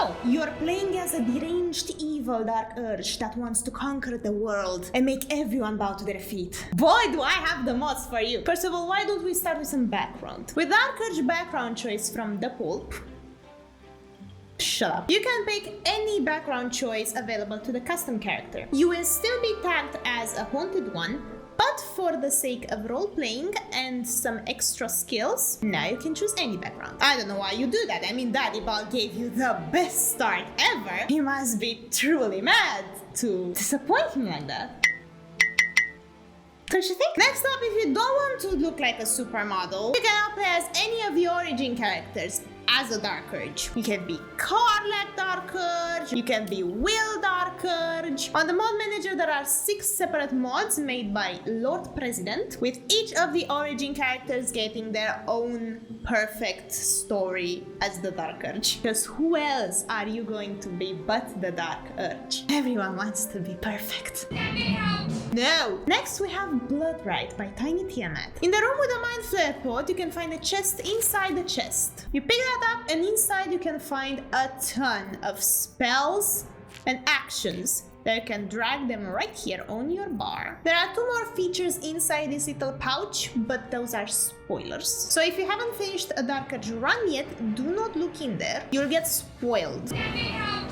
So, you're playing as a deranged evil dark urge that wants to conquer the world and make everyone bow to their feet. Boy, do I have the mods for you! First of all, why don't we start with some background? With dark urge background choice from the pulp, shut up. You can pick any background choice available to the custom character. You will still be tagged as a haunted one, but for the sake of role-playing and some extra skills, now you can choose any background. I don't know why you do that. I mean, Daddy Ball gave you the best start ever. He must be truly mad to disappoint him like that. Don't you think? Next up, if you don't want to look like a supermodel, you can now play as any of the origin characters as a Dark Urge. You can be Karlach Dark Urge, you can be Will Dark Urge. On the mod manager there are 6 separate mods made by Lord President, with each of the origin characters getting their own perfect story as the Dark Urge. Because who else are you going to be but the Dark Urge? Everyone wants to be perfect. No! Next we have Bloodright by Tiny Tiamat. In the room with the Mind Flare pod, you can find a chest inside the chest. You pick that up and inside you can find a ton of spells and actions that you can drag them right here on your bar. There are 2 more features inside this little pouch, but those are spoilers. So if you haven't finished a Dark Urge run yet, do not look in there. You'll get spoiled.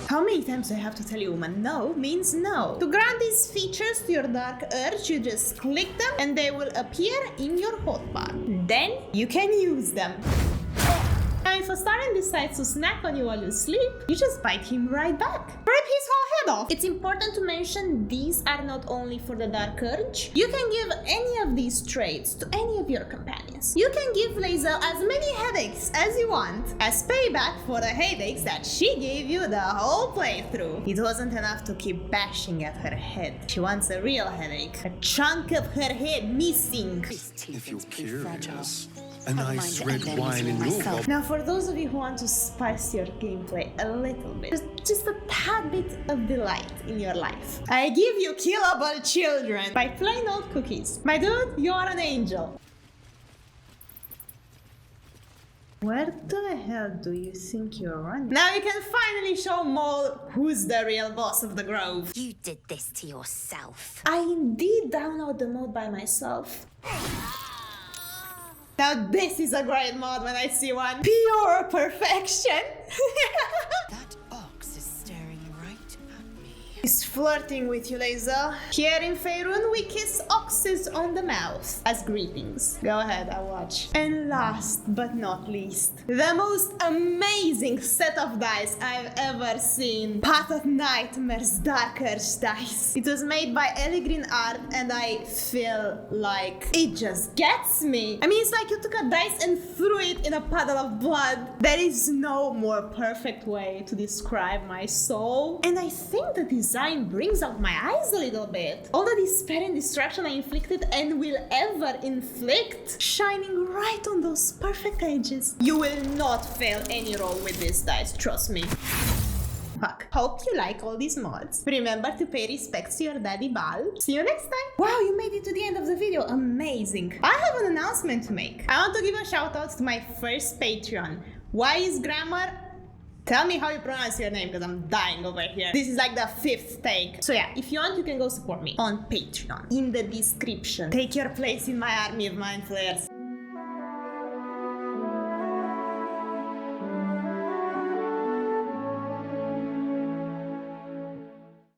How many times do I have to tell you, woman? No means no. To grant these features to your Dark Urge, you just click them and they will appear in your hotbar. Then you can use them. Now if a Starren decides to snack on you while you sleep, you just bite him right back. Rip his whole head off! It's important to mention these are not only for the Dark Urge. You can give any of these traits to any of your companions. You can give Lae'zel as many headaches as you want, as payback for the headaches that she gave you the whole playthrough. It wasn't enough to keep bashing at her head. She wants a real headache. A chunk of her head missing. If you're curious, a nice red wine in your cup. Now for those of you who want to spice your gameplay a little bit, just a tad bit of delight in your life, I give you Killable Children by Plain Old Cookies. My dude, you are an angel. Where the hell do you think you're running? Now you can finally show Mole who's the real boss of the Grove. You did this to yourself. I indeed download the mod by myself. Now this is a great mod when I see one. Pure perfection! That ox is staring right at me. He's flirting with you, Lae'zel. Here in Faerun, we kiss oxes on the mouth as greetings. Go ahead, I'll watch. And last but not least, the most amazing set of dice I've ever seen. Path of Nightmares Dark Urge dice. It was made by Ellie Art and I feel like it just gets me. I mean, it's like you took a dice and threw it in a puddle of blood. There is no more perfect way to describe my soul. And I think the design brings out my eyes a little bit. All the despair and destruction I inflicted and will ever inflict, shining right on those perfect edges. You will not fail any roll with this dice, trust me. Fuck. Hope you like all these mods. Remember to pay respects to your Daddy Ball. See you next time. Wow, you made it to the end of the video. Amazing. I have an announcement to make. I want to give a shout out to my first Patreon. Why is grammar? Tell me how you pronounce your name because I'm dying over here. This is like the 5th take. So yeah, if you want, you can go support me on Patreon. In the description. Take your place in my army of mind flayers.